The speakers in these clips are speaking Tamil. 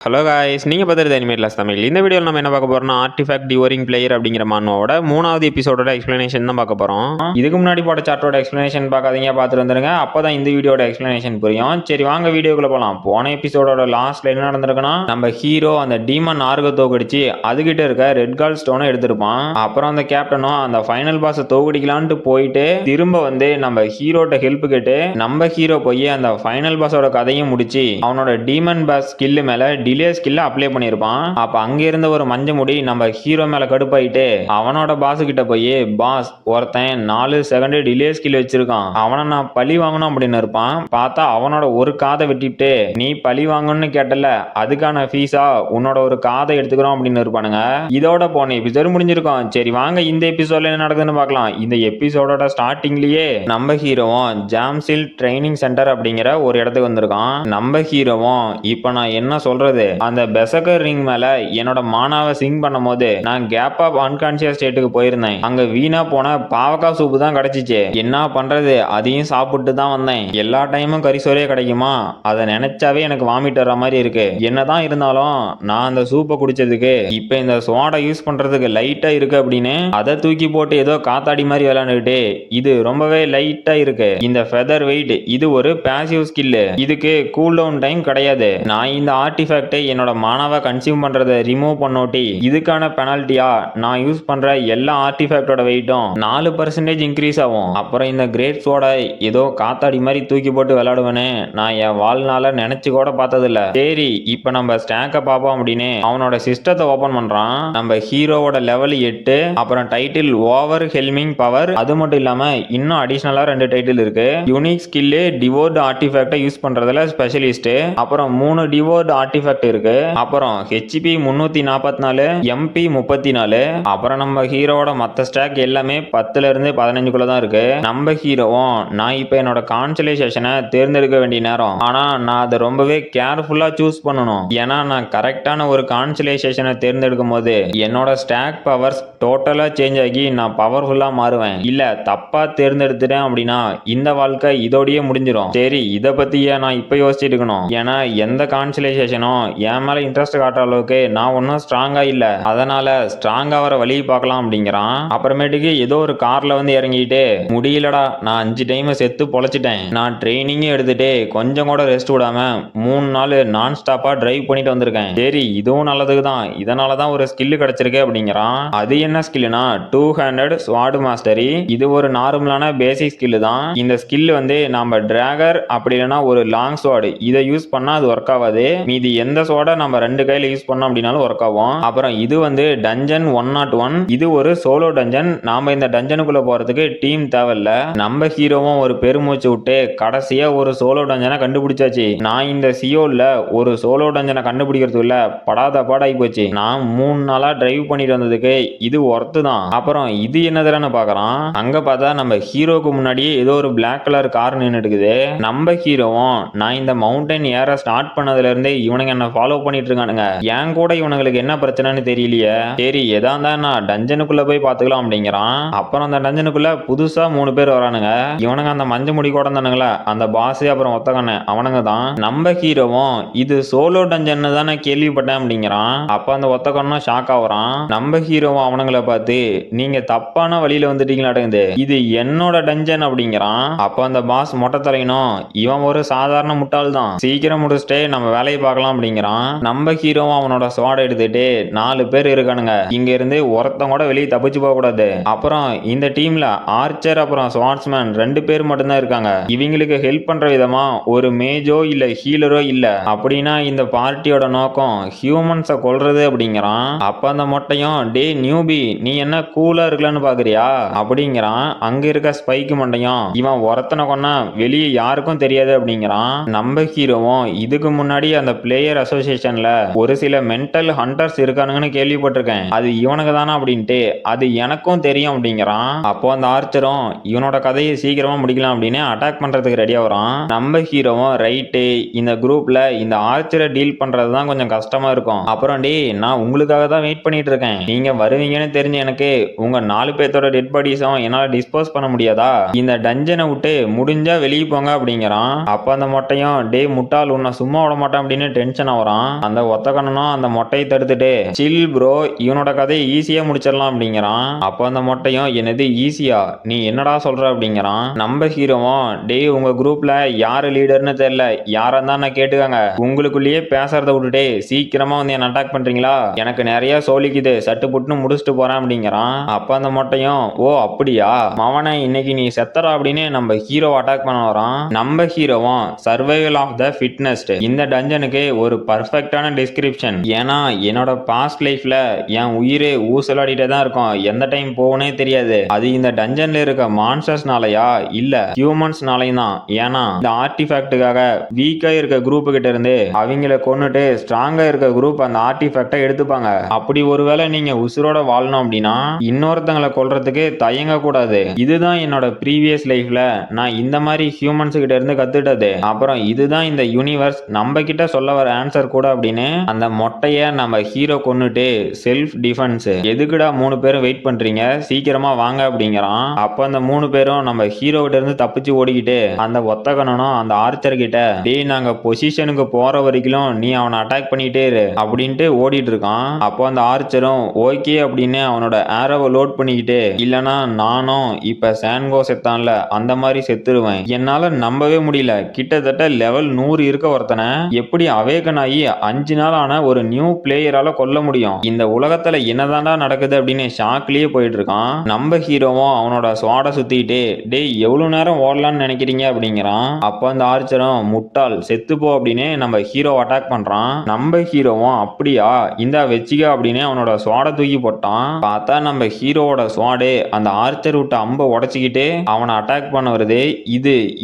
ஹலோ காய்ஸ், நீங்கள் பார்த்துருது அனிமேட்லாஸ் தமிழ். இந்த வீடியோவில் நம்ம என்ன பார்க்க போகிறோம்னா, ஆர்டிஃபேக்ட் டிவோரிங் பிளேயர் அப்படிங்கிற மானோட 3வது எபிசோடோட எக்ஸ்ப்ளனேஷன் தான் பார்க்க போகிறோம். இதுக்கு முன்னாடி போட்ட சார்ட்டோட எக்ஸ்ப்ளனேஷன் பார்க்காதீங்க, பார்த்துட்டு வந்துருங்க. அப்போ தான் இந்த வீடியோட எக்ஸ்ப்ளனேஷன் புரியும். சரி வாங்க வீடியோக்குள்ளே போகலாம். போன எபிசோடோட லாஸ்ட்ல என்ன நடந்திருக்குன்னா, நம்ம ஹீரோ அந்த டீமன் ஆர்கை தோக்கடிச்சு அதுகிட்ட இருக்க ரெட் கால் ஸ்டோனை எடுத்திருப்பான். அப்புறம் அந்த கேப்டனும் அந்த ஃபைனல் பாஸை தோக்கடிக்கலான்ட்டு போயிட்டு திரும்ப வந்து நம்ம ஹீரோட்ட ஹெல்ப் கேட்டு நம்ம ஹீரோ போய் அந்த ஃபைனல் பாஸோட கதையும் முடிச்சு அவனோட டீமன் பாஸ் ஸ்கில் மேல டிலே ஸ்கில்ல அப்ளை பண்ணிருப்பான். அப்ப அங்க இருந்த ஒரு மஞ்ச முடி நம்ம ஹீரோ மேல கடுப்பாயிட்டு அவனோட பாஸ் கிட்ட போய், பாஸ் ஒருத்தன் 4 செகண்ட் டிலே ஸ்கில் வச்சிருக்கான், அவனை நான் பழி வாங்கணும் அப்படின்னு இருப்பான். பார்த்தா அவனோட ஒரு காதை வெட்டிட்டு, நீ பழி வாங்கணும்னு கேட்டல, அதுக்கான ஃபீஸா உன்னோட ஒரு காதை எடுத்துக்கிறோம் அப்படின்னு இருப்பானுங்க. இதோட போன எபிசோடு முடிஞ்சிருக்கும். சரி வாங்க இந்த எபிசோட்ல என்ன நடக்குதுன்னு பார்க்கலாம். இந்த எபிசோடோட ஸ்டார்டிங்லயே நம்ம ஹீரோவும் ஜாம்சில் ட்ரைனிங் சென்டர் அப்படிங்கிற ஒரு இடத்துக்கு வந்திருக்கான். நம்ம ஹீரோவும் இப்ப நான் என்ன சொல்றது, அந்த பெசகர் ரிங் மேல என்னோட மானாவை சிங் பண்ணும் போது நான் கேப் ஆஃப் அன்கான்சியஸ் ஸ்டேட்டுக்கு போயிருந்தேன். அங்க வீணா போன பாவக்காய் சூப்பு தான் கிடைச்சிச்சு. என்ன பண்றது, அதையும் சாப்பிட்டு தான் வந்தேன். எல்லா டைமும் கரிசோரே கிடைக்குமா, அதை நினைச்சாவே எனக்கு வாமிட் வர மாதிரி இருக்கு. என்னதான் இருந்தாலும் நான் அந்த சூப்பை குடிச்சதுக்கு இப்ப இந்த சோடா யூஸ் பண்றதுக்கு லைட்டா இருக்கு அப்படின்னு அதை தூக்கி போட்டு ஏதோ காத்தாடி மாதிரி விளையாண்டுட்டு, இது ரொம்பவே லைட்டா இருக்கு. இந்த ஃபெதர் வெயிட் இது ஒரு பாசிவ் ஸ்கில், இதுக்கு கூல் டவுன் டைம் கிடையாது. நான் இந்த ஆர்டிஃபேக்ட் என்னோட மானாவை கன்சியூம் பண்றதை ரிமூவ் பண்ணோட்டி இதுக்கான பெனால்ட்டியா நான் யூஸ் பண்ற எல்லா ஆர்டிஃபேக்டோட வெயிட்டும் 4% இன்க்ரீஸ் ஆகும். அப்புறம் இந்த கிரேட் சோடா ஏதோ காத்தாடி மாதிரி தூக்கி போட்டு விளையாடுவேன்னு நான் என் வாழ்நாள நினைச்சு கூட பார்த்ததில்ல. சரி இப்ப நம்ம ஸ்டாக்கை பார்ப்போம் அப்படின்னு அவனோட சிஸ்டத்தை ஓபன் பண்றான். நம்ம ஹீரோவோட லெவல் 8, அப்புறம் டைட்டில் ஓவர் ஹெல்மிங் பவர். அது மட்டும் இல்லாம இன்னும் அடிஷனலா 2 டைட்டில் இருக்கு. யூனிக் ஸ்கில் டிவோர்ட் ஆர்டிஃபேக்டை யூஸ் பண்றதுல ஸ்பெஷலிஸ்ட், அப்புறம் 3 டிவோர்ட் ஆர்டிஃபேக்ட் இருக்கு. அப்புறம் HP 344, MP 34. அப்புறம் நம்ம ஹீரோவோட மத்த ஸ்டாக் எல்லாமே 10ல இருந்து 15குள்ள தான் இருக்கு. நம்ம ஹீரோவும் நான் இப்ப என்னோட கான்சலைசேஷனை தேர்ந்தெடுக்க வேண்டிய நேரம், ஆனா நான் அதை ரொம்பவே கேர்ஃபுல்லா சூஸ் பண்ணணும். ஏன்னா நான் கரெக்டான ஒரு கான்சலைசேஷனை தேர்ந்தெடுக்கும் போது என்னோட ஸ்டாக் பவர்ஸ் டோட்டலா சேஞ்ச் ஆகி நான் பவர்ஃபுல்லா மாறுவேன். இல்ல தப்பா தேர்ந்தெடுத்துட்டேன் அப்படின்னா இந்த வாழ்க்கை இதோடயே முடிஞ்சிடும். சரி இதை பத்தியே நான் இப்ப யோசிச்சுட்டு இருக்கணும். ஏன்னா எந்த கான்சலைசேஷனும் என் மேல இன்ட்ரெஸ்ட் காட்டுற அளவுக்கு நான் ஒன்றும் ஸ்ட்ராங்கா இல்ல. அதனால ஸ்ட்ராங்கா வர வழி பார்க்கலாம் அப்படிங்கிறான். அப்புறமேட்டுக்கு ஏதோ ஒரு கார்ல வந்து இறங்கிட்டு, முடியலடா நான் 5 டைம் செத்து பொழைச்சிட்டேன். நான் ட்ரைனிங்கும் எடுத்துட்டு கொஞ்சம் கூட ரெஸ்ட் விடாம 3 நாள் நான் ஸ்டாப்பா டிரைவ் பண்ணிட்டு வந்திருக்கேன். சரி இதுவும் நல்லதுக்கு தான், இதனால தான் ஒரு ஸ்கில் கிடைச்சிருக்கு அப்படிங்கிறான். அது என்ன ஸ்கில்னா, 2 ஹேண்டட் ஸ்வார்டு மாஸ்டரி. இது ஒரு நார்மலான பேசிக் ஸ்கில் தான். இந்த ஸ்கில் வந்து நம்ம டிராகர் அப்படி இல்லைன்னா ஒரு லாங் ஸ்வார்டு இதை யூஸ் பண்ணா அது ஒர்க் ஆகாது. மீதி எந்த ஸ்வார்டை நம்ம 2 கையில யூஸ் பண்ணோம் அப்படின்னாலும் ஒர்க் ஆகும். அப்புறம் இது வந்து டஞ்சன் 101. இது ஒரு சோலோ டஞ்சன். நாம இந்த டஞ்சனுக்குள்ள போறதுக்கு டீம் தேவையில்ல. நம்ம ஹீரோவும் ஒரு பெருமூச்சு விட்டு கடைசியா ஒரு சோலோ டஞ்சனை கண்டுபிடிச்சாச்சு. நான் இந்த சியோல்ல ஒரு சோலோ டஞ்சனை கண்டுபிடிக்கிறதுக்குள்ள படாத பாடாகி போச்சு. நான் 3 நாளா டிரைவ் பண்ணிட்டு வந்ததுக்கு இது ஒர்த்து தான். அப்புறம் இது என்னதுன்னு பாக்குறான். அங்க பார்த்தா நம்ம ஹீரோக்கு முன்னாடியே ஏதோ ஒரு பிளாக் கலர் கார் நின்னுட்டு இருக்குது. நம்ம ஹீரோவும் நான் இந்த மவுண்டன் ஏற ஸ்டார்ட் பண்ணதுல இருந்தே இவனுங்க என்ன ஃபாலோ பண்ணிட்டு இருக்கானுங்க, என் கூட இவனுங்களுக்கு என்ன பிரச்சனைன்னு தெரியலையே. சரி எதா இருந்தா நான் டஞ்சனுக்குள்ள போய் பாத்துக்கலாம் அப்படிங்கிறான். அப்புறம் அந்த டஞ்சனுக்குள்ள புதுசா 3 பேர் வரானுங்க. இவனுங்க அந்த மஞ்ச முடி கூட தானுங்களா, அந்த பாஸ் அப்புறம் ஒத்தகண்ண அவனுங்க தான். நம்ம ஹீரோவும் இது சோலோ டஞ்சன் தானே கேள்விப்பட்டேன் அப்படிங்கிறான். அப்ப அந்த ஒத்தகண்ணும் ஷாக் ஆகுறான். நம்ம ஹீரோவும் அவனுங்களை பார்த்து, நீங்க தப்பான வழியில வந்துட்டீங்களாடுங்குது, இது என்னோட டஞ்சன் அப்படிங்கிறான். அப்ப அந்த பாஸ் மொட்டை தலையனும், இவன் ஒரு சாதாரண முட்டாள் தான், சீக்கிரம் முடிச்சுட்டு நம்ம வேலையை பார்க்கலாம் அப்படிங்கிறான். நம்ம ஹீரோவும் அவனோட ஸ்வாட் எடுத்துட்டு 4 பேர் இருக்கானுங்க. இங்க இருந்து ஒருத்தன் கூட வெளியே தப்பிச்சு போக கூடாது. அப்புறம் இந்த டீம்ல ஆர்ச்சர் அப்புறம் ஸ்வாட்ஸ்மேன் 2 பேர் மட்டும்தான் இருக்காங்க. இவங்களுக்கு ஹெல்ப் பண்ற விதமா ஒரு மேஜோ இல்ல ஹீலரோ இல்ல. அப்படின்னா இந்த பார்ட்டியோட நோக்கம் ஹியூமன்ஸை கொல்றது அப்படிங்கிறான். அப்ப அந்த மொட்டையும், டே நியூபி நீ என்ன கூலா இருக்கலான்னு பாக்குறியா அப்படிங்கிறான். அங்க இருக்க ஸ்பைக்கு மண்டையும், இவன் ஒருத்தனை கொன்னா வெளியே யாருக்கும் தெரியாது அப்படிங்கிறான். நம்ம ஹீரோவும் இதுக்கு முன்னாடி அந்த பிளேயர் அசோசியேஷன்ல ஒரு சில மென்டல் ஹண்டர்ஸ் இருக்கானுங்கன்னு கேள்விப்பட்டிருக்கேன், அது இவனுக்கு தானே அப்படின்ட்டு, அது எனக்கும் தெரியும் அப்படிங்கிறான். அப்போ அந்த ஆர்ச்சரும் இவனோட கதையை சீக்கிரமா முடிக்கலாம் அப்படின்னு அட்டாக் பண்றதுக்கு ரெடியா வரான். நம்ம ஹீரோவும் ரைட்டு, இந்த குரூப்ல இந்த ஆர்ச்சரை டீல் பண்றதுதான் கொஞ்சம் கஷ்டமா இருக்கும். அப்புறம் டே நான் உங்களுக்காக தான் வெயிட் பண்ணிட்டு இருக்கேன், நீங்க வருவீங்கன்னு தெரிஞ்சு எனக்கு உங்க 4 பேர்த்தோட டெட் பாடிஸும் என்னால டிஸ்போஸ் பண்ண முடியாதா, இந்த டஞ்சனை விட்டு முடிஞ்சா வெளியே போங்க அப்படிங்கிறான். அப்ப அந்த மொட்டையும், டே முட்டாள் உன்னை சும்மா விட மாட்டான் அப்படின்னு டென்ஷன் பண்ண வரான். அந்த ஒத்த கண்ணனும் அந்த மொட்டையை தடுத்துட்டு சில் ப்ரோ, இவனோட கதையை ஈஸியா முடிச்சிடலாம் அப்படிங்கிறான். அப்போ அந்த மொட்டையும் என்னது ஈஸியா, நீ என்னடா சொல்ற அப்படிங்கிறான். நம்ம ஹீரோவும் டேய் உங்க குரூப்ல யாரு லீடர்னு தெரியல, யாரா தான் நான் கேட்டுக்காங்க, உங்களுக்குள்ளேயே பேசுறத விட்டுட்டே சீக்கிரமா வந்து என்ன அட்டாக் பண்றீங்களா, எனக்கு நிறைய சோலிக்குது, சட்டு புட்டுன்னு முடிச்சுட்டு போறேன் அப்படிங்கிறான். அப்ப அந்த மொட்டையும் ஓ அப்படியா மவனை, இன்னைக்கு நீ செத்தரா அப்படின்னு நம்ம ஹீரோ அட்டாக் பண்ண வரான். நம்ம ஹீரோவும் சர்வைவல் ஆஃப் த ஃபிட்னஸ்ட் இந்த டஞ்சனுக்கு ஒரு பர்ஃபெக்டான டிஸ்கிரிப்ஷன். ஏன்னா என்னோட பாஸ்ட் லைஃப்ல என் உயிரே ஊசலாடிட்டே தான் இருக்கும், எந்த டைம் போகனே தெரியாது. அது இந்த டஞ்சன்ல இருக்க மான்ஸ்டர்ஸ்னாலயா இல்ல ஹியூமன்ஸ்னாலையும் தான். ஏன்னா இந்த ஆர்டிஃபேக்டுக்காக வீக்கா இருக்க குரூப் கிட்ட இருந்து அவங்கள கொன்னுட்டு ஸ்ட்ராங்கா இருக்க குரூப் அந்த ஆர்டிஃபேக்டை எடுத்துப்பாங்க. அப்படி ஒருவேளை நீங்க உசுரோட வாழணும் அப்படின்னா இன்னொருத்தங்களை கொல்றதுக்கு தயங்க கூடாது. இதுதான் என்னோட ப்ரீவியஸ் லைஃப்ல நான் இந்த மாதிரி ஹியூமன்ஸ் கிட்ட இருந்து கத்துட்டது. அப்புறம் இதுதான் இந்த யூனிவர்ஸ் நம்ம கிட்ட சொல்ல வர ஆன்சர் கூட அப்படின்னு அந்த மொட்டைய நம்ம ஹீரோ கொன்னுட்டு செல்ஃப் டிஃபென்ஸ், எதுக்குடா 3 பேரும் வெயிட் பண்றீங்க, சீக்கிரமா வாங்க அப்படிங்கிறான். அப்ப அந்த 3 பேரும் நம்ம ஹீரோ கிட்ட இருந்து தப்பிச்சு ஓடிக்கிட்டு அந்த ஒத்த கண்ணனும் அந்த ஆர்ச்சர் கிட்ட டேய் நாங்க பொசிஷனுக்கு போற வரைக்கும் நீ அவனை அட்டாக் பண்ணிட்டே இரு அப்படின்ட்டு ஓடிட்டு இருக்கான். அப்போ அந்த ஆர்ச்சரும் ஓகே அப்படின்னு அவனோட ஏரோவை லோட் பண்ணிக்கிட்டு இல்லனா நானும் இப்ப சான்கோ செத்தான்ல அந்த மாதிரி செத்துருவேன், என்னால நம்பவே முடியல, கிட்டத்தட்ட லெவல் 100 இருக்க ஒருத்தனை எப்படி அவேகன் ஆகி 5 நாள் ஆன ஒரு நியூ பிளேயரால கொல்ல முடியும், இந்த உலகத்துல என்னதான்டா நடக்குது அப்படின்னு ஷாக்லயே போயிட்டு இருக்கான். நம்ம ஹீரோவும் அவனோட ஸ்வாட சுத்திட்டு டேய் எவ்வளவு நேரம் ஓடலான்னு நினைக்கிறீங்க அப்படிங்கிறான். அப்ப அந்த ஆர்ச்சரும் முட்டாள் செத்துப்போ அப்படின்னு நம்ம ஹீரோ அட்டாக் பண்றான். நம்ம ஹீரோவும் அப்படியா இந்த வெச்சிக அப்படின்னு அவனோட ஸ்வாட தூக்கி போட்டான். பார்த்தா நம்ம ஹீரோவோட ஸ்வாடு அந்த ஆர்ச்சர் விட்டு அம்ப உடைச்சிக்கிட்டு அவனை அட்டாக் பண்ண வருது.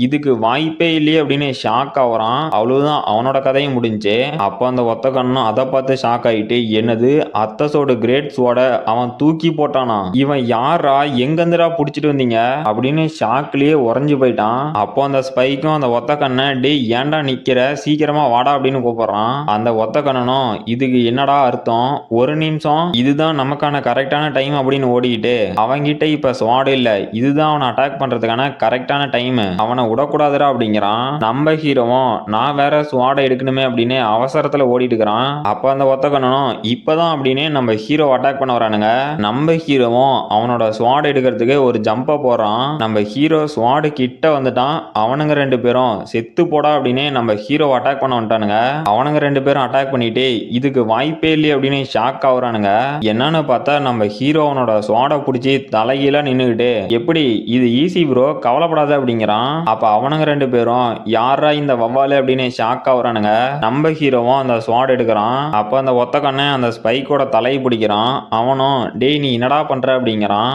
இதுக்கு வாய்ப்பே இல்லையே அப்படின்னு ஷாக் ஆகுறான். அவ்வளவுதான், அவனோட கதையும் முடிஞ்சு. அப்போ அந்த ஒத்த கண்ணும் அதை பார்த்து ஷாக் ஆயிட்டு என்னது அத்தஸோட கிரேட் ஸ்வாட அவன் தூக்கி போட்டானா, இவன் யாரா எங்கந்துடா புடிச்சிட்டு வந்தீங்க அப்படின்னு ஷாக்லயே உறைஞ்சு போயிட்டான். அப்போ அந்த ஸ்பைக்கும் அந்த ஒத்த கண்ணை டேய் ஏன்டா நிக்கிற சீக்கிரமா வாடா அப்படின்னு கூப்பிடுறான். அந்த ஒத்த கண்ணனும் இதுக்கு என்னடா அர்த்தம், ஒரு நிமிஷம் இதுதான் நமக்கான கரெக்டான டைம் அப்படின்னு ஓடிக்கிட்டு அவங்கிட்ட இப்ப ஸ்வாட் இல்ல, இதுதான் அவனை அட்டாக் பண்றதுக்கான கரெக்டான டைம், அவனை விடக்கூடாதுடா அப்படிங்கிறான். நம்ம ஹீரோவும் நான் வேற ஸ்வாட எடுக்கணுமே அப்படின்னு அவசரத்துல ஓடிட்டு இருக்கிறான். அப்ப அந்த ஒத்த கண்ணனும் இப்பதான் அப்படின்னு நம்ம ஹீரோ அட்டாக் பண்ண வரானுங்க. நம்ம ஹீரோவும் அவனோட ஸ்வாட் எடுக்கிறதுக்கு ஒரு ஜம்ப போறான். நம்ம ஹீரோ ஸ்வாடு கிட்ட வந்துட்டான். அவனுங்க 2 பேரும் செத்து போடா அப்படின்னு நம்ம ஹீரோ அட்டாக் பண்ண வந்துட்டானுங்க. அவனுங்க 2 பேரும் அட்டாக் பண்ணிட்டு இதுக்கு வாய்ப்பே இல்லையே அப்படின்னு ஷாக் ஆகுறானுங்க. என்னன்னு பார்த்தா நம்ம ஹீரோ அவனோட ஸ்வாட பிடிச்சி தலைகீழா நின்னுகிட்டு எப்படி இது ஈஸி ப்ரோ கவலைப்படாத அப்படிங்கிறான். அப்ப அவனுங்க 2 பேரும் யாரா இந்த வவ்வாலு அப்படின்னு ஷாக் ஆகுறானுங்க. நம்ம ஹீரோவும் அந்த ஸ்வாட் எடுக்கிறான். அப்ப அந்த ஒத்த கண்ணன் அந்த ஸ்பைக்கோட தலையை பிடிக்கிறான். அவனும் டேய் நீ என்னடா பண்ற அப்படிங்கிறான்.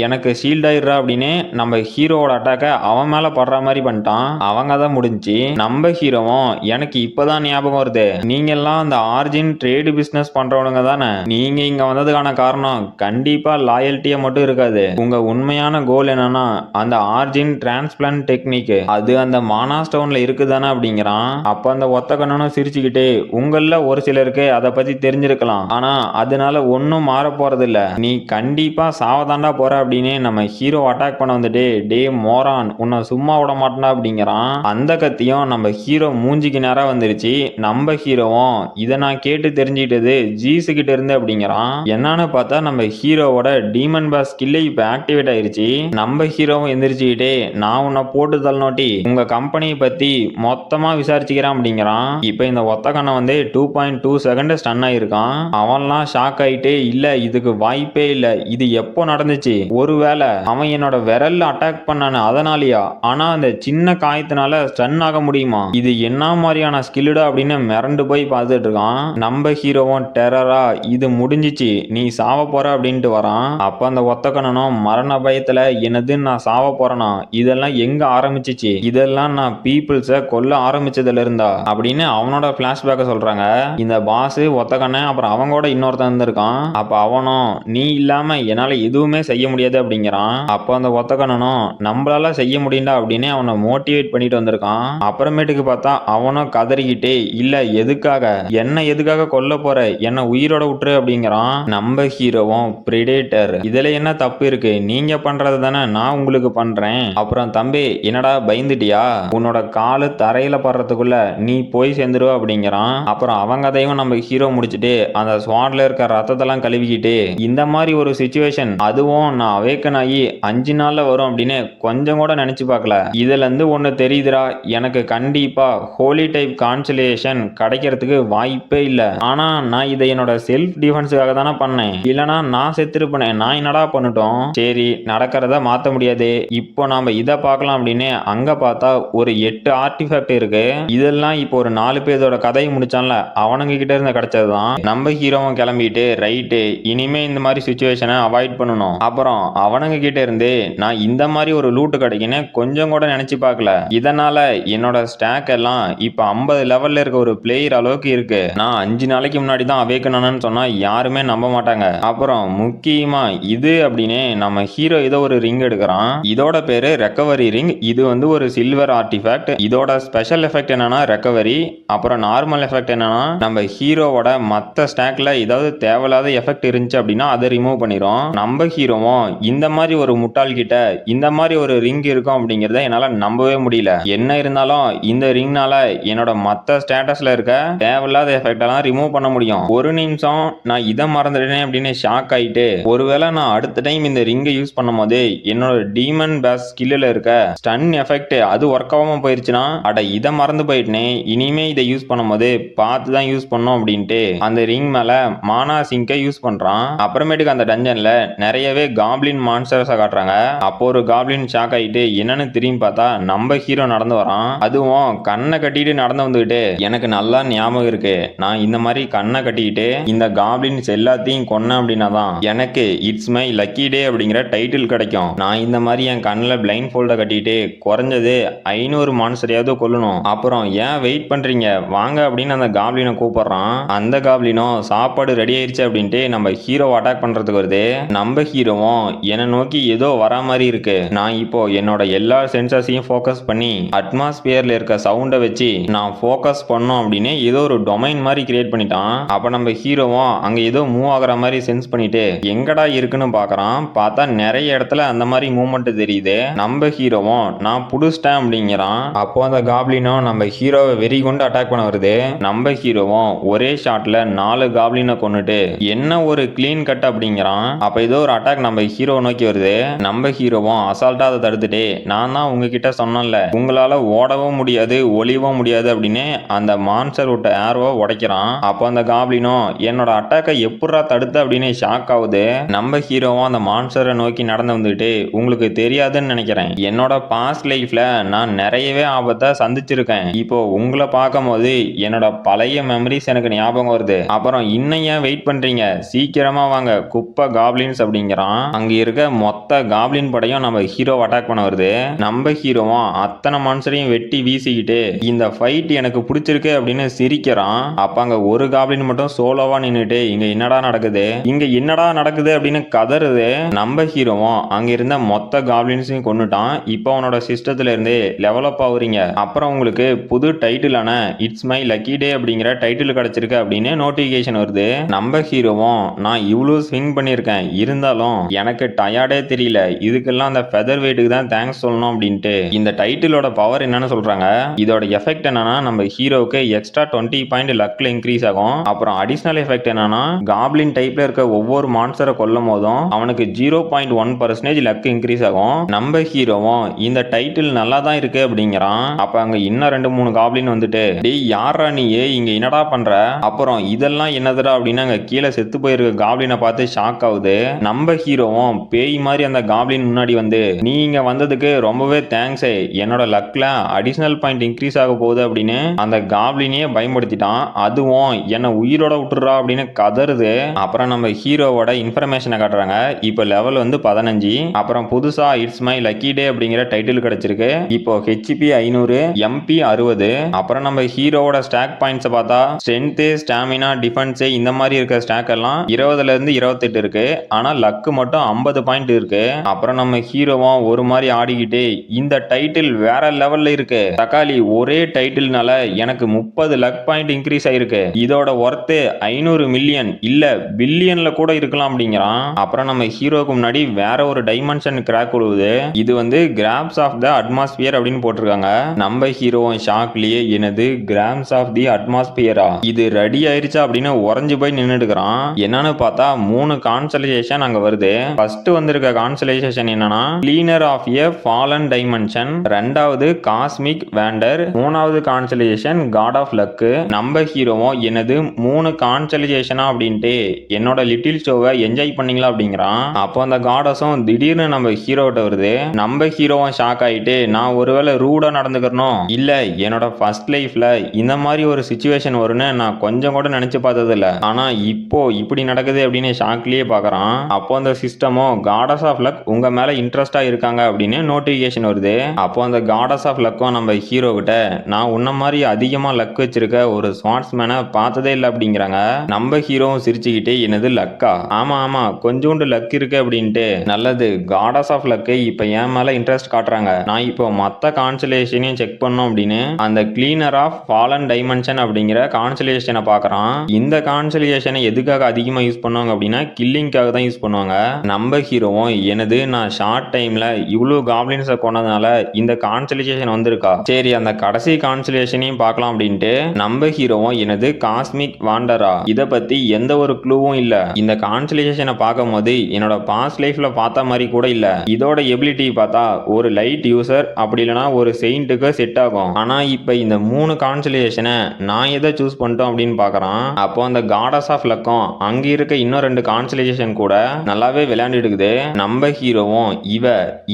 எனக்கு ஷீல்ட் ஆயிடுறா அப்படின்னு நம்ம ஹீரோவோட அட்டாக்க அவன் மேல படுற மாதிரி பண்ணிட்டான். அவங்க தான் முடிஞ்சு. நம்ம ஹீரோவும் எனக்கு இப்பதான் ஞாபகம் வருது, நீங்க எல்லாம் அந்த ஆர்ஜின் ட்ரேடு பிசினஸ் பண்றவனுங்க தானே, நீங்க இங்க வந்ததுக்கான காரணம் கண்டிப்பா லாயல்ட்டியா மட்டும் இருக்காது, உங்க உண்மையான கோல் என்னன்னா அந்த ஆர்ஜின் டிரான்ஸ்பிளான்ட் டெக்னிக் அது அந்த மானாஸ்டவுன்ல இருக்குதானே அப்படிங்கிறான். அப்ப அந்த ஒத்த கண்ணனும் சிரிச்சுக்கிட்டு உங்கள ஒரு சிலருக்கு அதை பத்தி தெரிஞ்சிருக்கலாம், ஆனா அதனால ஒன்னும் மாற போறது இல்ல, நீ கண்டிப்பா சாவதாண்டா போற அப்படின்னு நம்ம ஹீரோ அட்டாக் பண்ண வந்துட்டு டே மோரான் உன்னை சும்மா விட மாட்டா அப்படிங்கிறான். அந்த கத்தியும் நம்ம ஹீரோ மூஞ்சிக்கு நேரா வந்துருச்சு. நம்ம ஹீரோவும் இதை நான் கேட்டு தெரிஞ்சுக்கிட்டது ஜீசு கிட்ட இருந்து அப்படிங்கிறான். என்னன்னு பார்த்தா நம்ம ஹீரோவோட டீமன் பாஸ் ஸ்கில்லே இப்ப ஆக்டிவேட் ஆயிருச்சு. நம்ம ஹீரோவும் எந்திரிச்சுக்கிட்டே நான் உன்னை போட்டு தள்ளனோட்டி உங்க கம்பெனியை பத்தி மொத்தமா விசாரிச்சுக்கிறான் அப்படிங்கிறான். இப்ப இந்த ஒத்த கண்ணை வந்து 2.2 செகண்ட் ஸ்டன் ஆயிருக்கான். அவன்லாம் ஷாக் ஆயிட்டு இல்ல இதுக்கு வாய்ப்பே இல்ல, இது எப்போ நடந்துச்சு, ஒருவேளை அவன் என்னோட விரல்ல அட்டாக் பண்ணானு அதனாலயா, ஆனா அந்த சின்ன காயத்தினால ஸ்டன் ஆக முடியுமா, இது என்ன மாதிரியான ஸ்கில்லுடா அப்படின்னு மிரண்டு போய் பார்த்துட்டு இருக்கான். நம்ம ஹீரோவும் டெரரா இது முடிஞ்சிச்சு நீ சாவ போற அப்படின்ட்டு வரான். அப்ப அந்த ஒத்த கண்ணனும் மரண பயத்துல என்னது நான் சாவ போறேனா, இதெல்லாம் எங்க ஆரம்பிச்சிச்சு, இதெல்லாம் நான் பீப்புள்ஸ கொல்ல ஆரம்பிச்சதுல இருந்தா அப்படின்னு அவனோட பிளாஷ்பேக்க சொல்றாங்க. இந்த பாஸ் ஒத்த கண்ணன் அப்புறம் அவங்களோட இன்னொருத்தன் இருந்திருக்கான். அப்ப அவனும் நீ இல்லாம என்னால எதுவுமே செய்ய முடியாது அப்படிங்கிறான். அப்ப அந்த ஒத்த கண்ணனும் நம்மளால செய்ய முடியும்டா அப்படின்னு அவனை மோட்டிவேட் பண்ணிட்டு வந்திருக்கான். அப்புறமேட்டுக்கு பார்த்தா அவனும் கதறிக்கிட்டே இல்ல எதுக்காக கொல்ல போற, என்ன உயிரோட விட்டுரு அப்படிங்கிறான். நம்ம ஹீரோவும் பிரெடேட்டர் இதுல என்ன தப்பு இருக்கு, நீங்க பண்றது தானே நான் உங்களுக்கு பண்றேன், அப்புறம் தம்பி என்னடா பயந்துட்டியா, உன்னோட காலு தரையில படுறதுக்குள்ள நீ போய் சேர்ந்துருவ அப்படிங்கிறான். அப்புறம் அவங்க அதையும் நம்ம ஹீரோ முடிச்சுட்டு அந்த ஸ்வாட்ல இருக்க ரத்தத்தெல்லாம் கழுவிக்கிட்டு இந்த மாதிரி ஒரு சிச்சுவேஷன் அதுவும் நான் அவேக்கன் ஆகி 5 நாள்ல வரும் அப்படின்னு கொஞ்சம் கூட நினைச்சு பார்க்கல. இதுல இருந்து ஒண்ணு தெரியுதுடா, எனக்கு கண்டிப்பா ஹோலி டைப் கான்சலேஷன் கிடைக்கிறதுக்கு வாய்ப்பே இல்ல. ஆனா நான் இதை என்னோட செல்ஃப் டிஃபென்ஸுக்காக தானே பண்ணேன், இல்லனா நான் செத்துருப்பேன். நான் என்னடா பண்ணட்டும். சரி நடக்கிறத மாத்த முடியாது, இப்போ நாம இதை பார்க்கலாம் அப்படின்னு அங்க பார்த்தா ஒரு 8 ஆர்டிஃபேக்ட் இருக்கு. இதெல்லாம் இப்போ ஒரு 4 பேரோட கதையை முடிச்சான்ல அவனுங்க கிட்ட இருந்து கிடைச்சதுதான். நம்ம ஹீரோவும் கிளம்பிட்டு ரைட்டு இனிமே இந்த மாதிரி சிச்சுவேஷனை அவாய்ட் பண்ணணும். அப்புறம் அவனுங்க கிட்ட இருந்து நான் இந்த மாதிரி ஒரு லூட்டு கிடைக்குன்னு கொஞ்சம் கூட நினைச்சு பார்க்கல. இதனால என்னோட ஸ்டாக் எல்லாம் இப்ப 50 லெவல்ல இருக்க ஒரு பிளேயர் அளவுக்கு இருக்கு. நான் 5 நாளைக்கு முன்னாடி தான் அவேக்கணும்னு சொன்னா யாருமே நம்ப மாட்டாங்க. அப்புறம் முக்கியமா இது அப்படின்னு நம்ம ஹீரோ ஏதோ ஒரு ரிங் எடுக்கிறான். இதோட பேரு ரெக்கவரி ரிங். இது வந்து ஒரு சில்வர் ஆர்டிஃபேக்ட். இதோட ஸ்பெஷல் எஃபெக்ட் என்னன்னா ரெக்கவரி. அப்புறம் நார்மல் எஃபெக்ட் என்னன்னா நம்ம ஹீரோவோட மத்த ஸ்டாக்ல ஏதாவது தேவையில்லாத எஃபெக்ட் இருந்துச்சு அப்படின்னா அதை ரிமூவ் பண்ணிரும். நம்ம ஹீரோவும் இந்த மாதிரி ஒரு முட்டாள் கிட்ட இந்த மாதிரி ஒரு ரிங் இருக்கும் அப்படிங்கறத என்னால நம்பவே முடியல. என்ன இருந்தாலும் இந்த ரிங்னால என்னோட மத்த ஸ்டேட்டஸ்ல இருக்க தேவையில்லாத எஃபெக்ட் எல்லாம் ரிமூவ் பண்ண முடியும். ஒரு நிமிஷம் நான் இதை மறந்துட்டேன் அப்படின்னு ஷாக் ஆயிட்டு ஒருவேளை நான் அடுத்த டைம் இந்த ரிங்கை யூஸ் பண்ணும் போது என்னோட டீமன் பேஸ் ஸ்கில்ல இருக்க ஸ்டன் எஃபெக்ட் அது ஒர்க் ஆகாம போயிருச்சுன்னா அட இதை மறந்து போயிட்டேனே, இனிமே இதை யூஸ் பண்ணும்போது பார்த்து தான் யூஸ் பண்ணும் அப்படின்ட்டு அந்த ரிங் மேல மானா சிங்கை யூஸ் பண்றான். அப்புறமேட்டுக்கு அந்த டஞ்சன்ல நிறையவே காப்ளின் மான்ஸ்டர்ஸை காட்டுறாங்க. அப்போ ஒரு காப்ளின் ஷாக் ஆயிட்டு என்னன்னு திரும்பி பார்த்தா நம்ம ஹீரோ நடந்து வரான். அதுவும் கண்ணை கட்டிட்டு நடந்து வந்துகிட்டு எனக்கு நல்லா ஞாபகம் இருக்கு, நான் இந்த மாதிரி கண்ணை கட்டிக்கிட்டு இந்த காப்ளின்ஸ் எல்லாத்தையும் கொன்னேன் அப்படின்னா தான் எனக்கு இட்ஸ் மை லக்கி டே அப்படிங்கிற டைட்டில் கிடைக்கும். நான் இந்த மாதிரி என் கண்ணில் பிளைண்ட் ஃபோல்டை கட்டிட்டு குறைஞ்சது 500 மான்ஸ்டரையாவது கொல்லணும். அப்புறம் ஏன் வெயிட் பண்றீங்க வாங்க அப்படின்னு அந்த காப்ளினை கூப்பிடுறான். அந்த காப்ளினும் சாப்பாடு ரெடி ஆயிடுச்சு அப்படின்ட்டு நம்ம ஹீரோ அட்டாக் பண்றதுக்கு வருது. நம்ம ஹீரோவும் என்னை நோக்கி ஏதோ வரா மாதிரி இருக்கு. நான் இப்போ என்னோட எல்லா சென்சர்ஸையும் ஃபோக்கஸ் பண்ணி அட்மாஸ்பியர்ல இருக்க சவுண்டை வச்சு நான் ஃபோக்கஸ் பண்ணோம் அப்படின்னு ஏதோ ஒரு டொமைன் மாதிரி கிரியேட் பண்ணிட்டான். அப்ப நம்ம ஹீரோவும் அங்க ஏதோ மூவ் ஆகுற மாதிரி சென்ஸ் பண்ணிட்டு எங்கடா இருக்குன்னு பாக்குறான். பார்த்தா நிறைய இடத்துல அந்த மாதிரி மூவ்மெண்ட் தெரியுது. நம்ம ஹீரோவும் நான் புடிச்சிட்டேன் அப்படிங்கிறான். அப்போ அந்த காப்ளினும் நம்ம ஹீரோவை வெறி கொண்டு அட்டாக் பண்ண வருது. நம்ம ஹீரோவும் ஒரே ஷாட்ல 4 காப்ளினை கொண்டுட்டு என்ன ஒரு கிளீன் கட் அப்படிங்கிறான். அப்ப ஏதோ ஒரு அட்டாக் நம்ம ஹீரோவை நோக்கி வருது. நம்ம ஹீரோவும் அசால்ட்டா அதை தடுத்துட்டு நான் தான் உங்ககிட்ட சொன்னேன்ல உங்களால ஓடவும் முடியாது ஒளியவும் முடியாது அப்படின்னு அந்த மான்ஸ்டர் விட்ட ஏரோவை உடைக்கிறான். அப்போ அந்த காப்ளினும் என்னோட அட்டாக்கை எப்படா தடுத்த அப்படின்னு ஷாக் ஆகுது. நம்ம ஹீரோவும் அந்த மான்ஸ்டரை நோக்கி நடந்து வந்துட்டு உங்களுக்கு தெரியாதுன்னு நினைக்கிறேன், என்னோட பாஸ்ட் லைஃப்ல நான் நிறையவே ஆபத்தை சந்திச்சிருக்கேன். இப்போ உங்களை பார்க்கும் போது என்னோட பழைய மெமரிஸ் எனக்கு ஞாபகம் வருது. அப்புறம் இன்னும் ஏன் வெயிட் பண்றீங்க, சீக்கிரமா வாங்க குப்பை காப்ளின்ஸ் அப்படிங்கிறான். அங்க இருக்க மொத்த காப்ளின் படையும் நம்ம ஹீரோ அட்டாக் பண்ண வருது. நம்ம ஹீரோவும் அத்தனை மான்ஸ்டரையும் வெட்டி வீசிக்கிட்டு இந்த ஃபைட் எனக்கு பிடிச்சிருக்கு அப்படின்னு சிரிக்கிறான். அப்ப அங்க ஒரு காப்ளின் மட்டும் சோலோவா நின்னுட்டு இங்க என்னடா நடக்குது இங்க என்னடா நடக்குது அப்படின்னு கதறுது. நம்ம ஹீரோவும் அங்க இருந்த மொத்த காப்ளின்ஸையும் கொன்னுட்டான். இப்போ அவனோட சிஸ்டத்துல இருந்து டெவலப் ஆகுறீங்க. அப்புறம் உங்களுக்கு புது டைட்டிலான இட்ஸ் மை லக்கி டே அப்படிங்கிற டைட்டில் கிடைச்சிருக்கு அப்படின்னு நோட்டிபிகேஷன் வருது. நம்ம ஹீரோவும் நான் இவ்வளவு ஸ்விங் பண்ணியிருக்கேன் இருந்தாலும் எனக்கு டயர்டே தெரியல, இதுக்கெல்லாம் அந்த ஃபெதர் வெயிட்டுக்கு தான் தேங்க்ஸ் சொல்லணும் அப்படின்ட்டு இந்த டைட்டிலோட பவர் என்னன்னு சொல்றாங்க. இதோட எஃபெக்ட் என்னன்னா நம்ம ஹீரோவுக்கு எக்ஸ்ட்ரா 20 பாயிண்ட் லக்ல இன்க்ரீஸ் ஆகும். அப்புறம் அடிஷனல் எஃபெக்ட் என்னன்னா காப்ளின் டைப்ல இருக்க ஒவ்வொரு மான்ஸ்டரை கொல்லும் போதும் அவனுக்கு 0.1% லக் இன்க்ரீஸ் ஆகும். நம்ம ஹீரோவும் இந்த டைட்டில் நல்லா தான் இருக்கு அப்படிங்கிறான். அப்ப அங்க இன்னும் 2-3 காப்ளின் வந்துட்டு டேய் யாரா நீ இங்க என்னடா பண்ற, அப்புறம் இதெல்லாம் என்னதுடா அப்படின்னு அங்க கீழே செத்து போயிருக்க காப்ளினை பார்த்து ஷாக் ஆகுது. நம்ம ஹீரோவும் பேய் மாதிரி அந்த காப்ளின் முன்னாடி வந்து நீ இங்க வந்ததுக்கு ரொம்பவே தேங்க்ஸ், என்னோட லக்ல அடிஷனல் பாயிண்ட் இன்க்ரீஸ் ஆக போகுது அப்படின்னு அந்த காப்ளினையே பயன்படுத்திட்டான். அதுவும் என்ன உயிரோட விட்டுறா அப்படின்னு கதறுது. அப்புறம் நம்ம ஹீரோவோட இன்ஃபர்மேஷனை காட்டுறாங்க. இப்போ லெவல் வந்து 15. அப்புறம் புதுசா இட்ஸ் மை லக்கி டே அப்படிங்கிற டைட்டில் கிடைச்சிருக்கு. இப்போ ஹெச்பி 500 எம்பி 60. அப்புறம் நம்ம ஹீரோவோட ஸ்டாக் பாயிண்ட்ஸ் பார்த்தா ஸ்ட்ரென்த் ஸ்டாமினா டிஃபென்ஸ் இந்த மாதிரி இருக்க ஸ்டாக் எல்லாம் 20ல இருந்து 28 இருக்கு. ஆனா லக்கு மட்டும் 50 பாயிண்ட் இருக்கு. அப்புறம் நம்ம ஹீரோவும் ஒரு மாதிரி ஆடிக்கிட்டு இந்த டைட்டில் வேற லெவல்ல இருக்கு தக்காளி, ஒரே டைட்டில்னால எனக்கு 30 லக் பாயிண்ட் இன்க்ரீஸ் ஆயிருக்கு, இதோட ஒர்த் 500 மில்லியன் இல்ல பில்லியன்ல கூட இருக்கலாம் அப்படிங்கிறான். அப்புறம் நம்ம ஹீரோக்கு முன்னாடி வேற ஒரு டைமென்ஷன் கிராக் விழுவுது. இது வந்து கிராப்ஸ் ஆஃப் த அட்மாஸ்பியர் அப்படின்னு போட்டிருக்காங்க. நம்ம ஹீரோவும் ஷாக்லயே எனது கிராம்ஸ் ஆஃப் தி அட்மாஸ்பியரா. இது ரெடி ஆயிருச்சா அப்படின்னு உறைஞ்சு போய் நின்னுடுக்கிறான். என்னன்னு பார்த்தா 3 கான்ஸ்டலேஷன் அங்க வருது. ஃபர்ஸ்ட் வந்திருக்க கான்ஸ்டலேஷன் என்னன்னா cleaner of a fallen dimension, ரெண்டாவது காஸ்மிக் வேண்டர், மூணாவது கான்ஸ்டலேஷன் காட் ஆஃப் லக். நம்ம ஹீரோவும் என்னது 3 கான்ஸ்டலேஷனா அப்படின்ட்டு என்னோட லிட்டில் ஷோவை என்ஜாய் பண்ணீங்களா அப்படிங்கிறான். அப்போ அந்த காடஸும் திடீர்னு நம்ம ஹீரோட்ட வருது. நம்ம ஹீரோவும் ஷாக் ஆயிட்டு நான் ஒருவேளை ரூடா நடந்துக்கிறனோ, இல்ல என்னோட ஃபர்ஸ்ட் லைஃப்ல இந்த மாதிரி ஒரு சிச்சுவேஷன் வரும்னு நான் கொஞ்சம் கூட நினைச்சு பார்த்தது இல்ல, ஆனா இப்போ இப்படி நடக்குது அப்படின்னு ஷாக்லயே பாக்குறான். அப்போ அந்த சிஸ்டமோ காடஸ் ஆஃப் லக் உங்க மேல இன்ட்ரெஸ்டா இருக்காங்க அப்படின்னு நோட்டிபிகேஷன் வருது. அப்போ அந்த காடஸ் ஆஃப் லக்கும் நம்ம ஹீரோ கிட்ட நான் உன்ன மாதிரி அதிகமா லக் வச்சிருக்க ஒரு ஸ்வாட்ஸ்மேனை பார்த்ததே இல்லை அப்படிங்கிறாங்க. நம்ம ஹீரோவும் சிரிச்சுக்கிட்டே என்னது லக்கா, ஆமா ஆமா கொஞ்சோண்டு லக் இருக்கு அப்படின்ட்டு. நல்லது, காடஸ் ஆஃப் லக்கை இப்ப என் மேல இன்ட்ரெஸ்ட் காட்டுறாங்க, நான் இப்போ மத்த கான்ஸ்டலேஷனையும் செக் பண்ணோம் அப்படின்னு அந்த கிளீனர் ஆஃப் ஃபாலன் டைமென்ஷன் அப்படிங்கிற கான்ஸ்டலேஷனை பார்க்கறான். இந்த கான்ஸ்டலேஷனை எதுக்காக அதிகமா யூஸ் பண்ணுவாங்க அப்படின்னா கில்லிங்காக தான் யூஸ் பண்ணுவாங்க. நம்ம ஹீரோவும் என்னது நான் ஷார்ட் டைம்ல இவ்வளவு காப்ளின்ஸை கொண்டதுனால இந்த கான்ஸ்டலேஷன் வந்திருக்கா, சரி அந்த கடைசி கான்ஸ்டலேஷனையும் பார்க்கலாம் அப்படின்ட்டு நம்ம ஹீரோவும் என்னது காஸ்மிக் வாண்டரா, இதை பத்தி எந்த ஒரு க்ளூவும் இல்ல. இந்த கான்ஸ்டலேஷனை பார்க்கும் போது என்னோட பாஸ்ட் லைஃப்ல பார்த்த மாதிரி கூட இல்ல. இதோட எபிலிட்டி பார்த்தா ஒரு லைட் யூசர் அப்படி இல்லைனா ஒரு செயின்ட்டுக்கு செட் ஆகும். ஆனா இப்ப இந்த 3 கான்ஸ்டலேஷனை நான் எதை சூஸ் பண்ணிட்டோம் அப்படின்னு பார்க்கறான். அப்போ அந்த காடஸ் ஆஃப் லக்கும் அங்க இருக்க இன்னும் 2 கான்ஸ்டலேஷன் கூட நல்லாவே விளையாண்டுட்டு இருக்குது. நம்ம ஹீரோவும்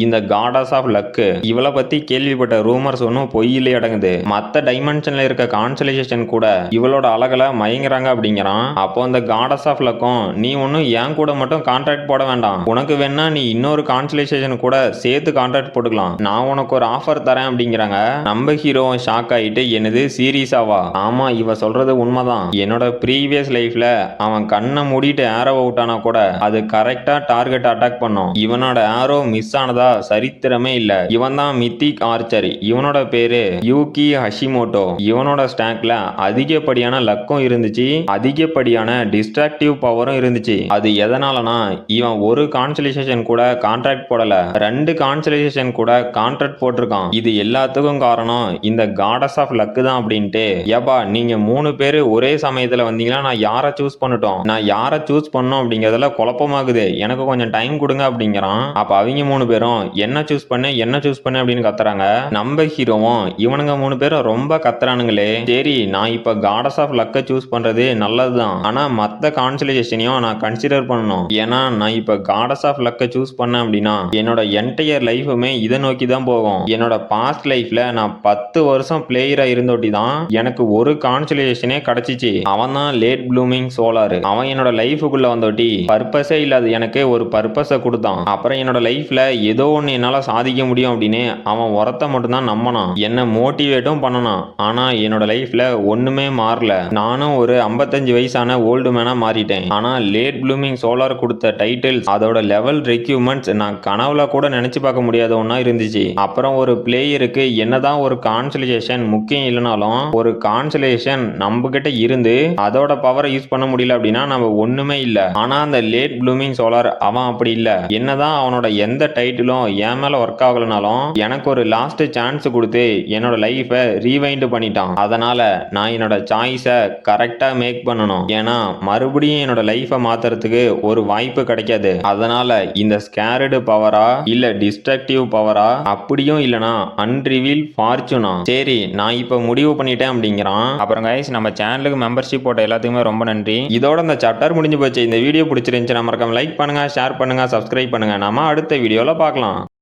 இந்த காடஸ் ஆஃப் லக் இவளை பத்தி கேள்விப்பட்ட ரூமர்ஸ் ஒன்னும் பொய்யிலே அடங்குது. மத்த டைமென்ஷன்ல இருக்க கான்ஸ்டலேஷன் கூட இவளோட அழகுல மயங்குறாங்க அப்படிங்கிறான். அப்போ அந்த காடஸ் ஆஃப் லக்கும் நீ ஒன்னும் என் கூட மட்டும் கான்ட்ராக்ட் போட வேண்டாம், உனக்கு வேணா நீ இன்னொரு கான்ஸ்டலேஷன் கூட சேர்த்து கான்ட்ராக்ட் போட்டுக்கலாம், நான் உனக்கு ஒரு ஆஃபர் தரேன் அப்படிங்கிறாங்க. நம்ம ஹீரோவும் ஷாக் ஆயிட்டு என்னது சீரியஸாவா, ஆமா இவ சொல்றது உண்மைதான், என்னோட ப்ரீவியஸ் லைஃப்ல அவன் கண்ணை மூடிட்டு ஏரோ அவுட் ஆனா கூட அது கரெக்டா டார்கெட் அட்டாக் பண்ணும், இவனோட ஏரோ மிஸ் ஆனதா சரித்திரமே இல்ல, இவன் தான் மித்திக் ஆர்ச்சர், இவனோட பேரு யூகி ஹஷிமோட்டோ, இவனோட ஸ்டாக்ல அதிகப்படியான லக்கும் இருந்துச்சு, அதிகப்படியான டிஸ்ட்ராக்டிவ் பவரும் இருந்துச்சு. அது எதனாலனா இவன் ஒரு கான்ஸ்டலேஷன் கூட கான்ட்ராக்ட் போடல, 2 கான்ஸ்டலேஷன் கூட கான்ட்ராக்ட் போட்டிருக்கான். இது எல்லாத்துக்கும் காரணம் இந்த காடஸ் ஆஃப் லக் தான் அப்படின்ட்டு. ஏப்பா நீங்க 3 பேரு ஒரே சமயத்துல வந்தீங்கன்னா நான் யாரை சூஸ் பண்ணட்டும், நான் யாரை சூஸ் பண்ணோம் அப்படிங்கறதுல குழப்பமாகுது, எனக்கு கொஞ்சம் டைம் கொடுங்க அப்படிங்கிறான். அப்ப அவங்க 3 பேரும் என்ன சூஸ் பண்ணு அப்படின்னு கத்துறாங்க. நம்ம ஹீரோவும் இவனுங்க 3 பேரும் ரொம்ப கத்துறானுங்களே, சரி நான் இப்ப காடஸ் ஆஃப் லக்க சூஸ் பண்றது நல்லதுதான், ஆனா மத்த கான்ஸ்டலேஷனையும் நான் கன்சிடர் பண்ணணும், ஏன்னா நான் இப்ப காடஸ் ஆஃப் லக்க சூஸ் பண்ணேன் அப்படின்னா என்னோட என்டையர் லைஃபுமே இதை நோக்கி தான் போகும். என்னோட பாஸ்ட் லைஃப்ல நான் 10 வருஷம் பிளேயரா இருந்தோட்டி தான் எனக்கு ஒரு கான்ஸ்டலேஷனே கிடைச்சிச்சு, அவன் தான் லேட் ப்ளூமிங் சோலார், அவன் என்னோட லைஃபுக்குள்ள வந்தோட்டி பர்பஸே இல்லாத எனக்கு ஒரு பர்பஸை கொடுத்தான். அப்புறம் என்னோட லைஃப்ல ஏதோ ஒன்று என்னால சாதிக்க முடியும் அப்படின்னு அவன் உரத்தை மட்டும் தான் நம்பினான், என்ன மோட்டிவேட்டும் பண்ணனான். ஆனா என்னோட லைஃப்ல ஒண்ணுமே மாறல, நானும் ஒரு 55 வயசான ஓல்டு மேனா மாறிட்டேன். ஆனா லேட் ப்ளூமிங் சோலார் கொடுத்த டைட்டில்ஸ் அதோட லெவல் ரெக்யூப்மெண்ட்ஸ் நான் கனவுல கூட நினைச்சு பார்க்க முடியாத ஒன்னா இருந்துச்சு. அப்புறம் ஒரு பிளேயருக்கு என்னதான் ஒரு கான்ஸ்டலேஷன் முக்கியம் இல்லைனாலும் ஒரு கான்ஸ்டலேஷன் நம்ம கிட்ட இருந்து அதோட பவரை யூஸ் பண்ண முடியல அப்படின்னா நம்ம ஒண்ணுமே இல்ல. ஆனா அந்த லேட் ப்ளூமிங் சோலார் அவன் அப்படி இல்ல, என்னதான் அவனோட எந்த டைட்டிலும் என் மேல ஒர்க் ஆகலனாலும் எனக்கு ஒரு லாஸ்ட் சான்ஸ் கொடுத்து என்னோட லைஃபை ரீவைண்ட் பண்ணிட்டான். அதனால நான் என்னோட சாய்ஸை கரெக்டா மேக் பண்ணணும், ஏன்னா மறுபடியும் என்னோட லைஃபை மாத்துறதுக்கு ஒரு வாய்ப்பு கிடைக்காது. அதனால இந்த ஸ்கேர்டு பவரா இல்ல டிஸ்ட்ரக்டிவ் பவரா, அப்படியும் இல்லனா அன்ரிவீல் ஃபார்ச்சூனா, சரி நான் இப்ப முடிவு பண்ணிட்டேன் அப்படிங்கிறான். அப்புறம் கைஸ் நம்ம சேனலுக்கு மெம்பர்ஷிப் போட்ட எல்லாத்துக்குமே ரொம்ப நன்றி. இதோட இந்த சாப்டர் முடிஞ்சு போச்சு. இந்த வீடியோ பிடிச்சிருந்துச்சு மறக்காம லைக் பண்ணுங்க, ஷேர் பண்ணுங்க, சப்ஸ்கிரைப் பண்ணுங்க. நாம அடுத்த வீடியோல பார்க்கலாம்.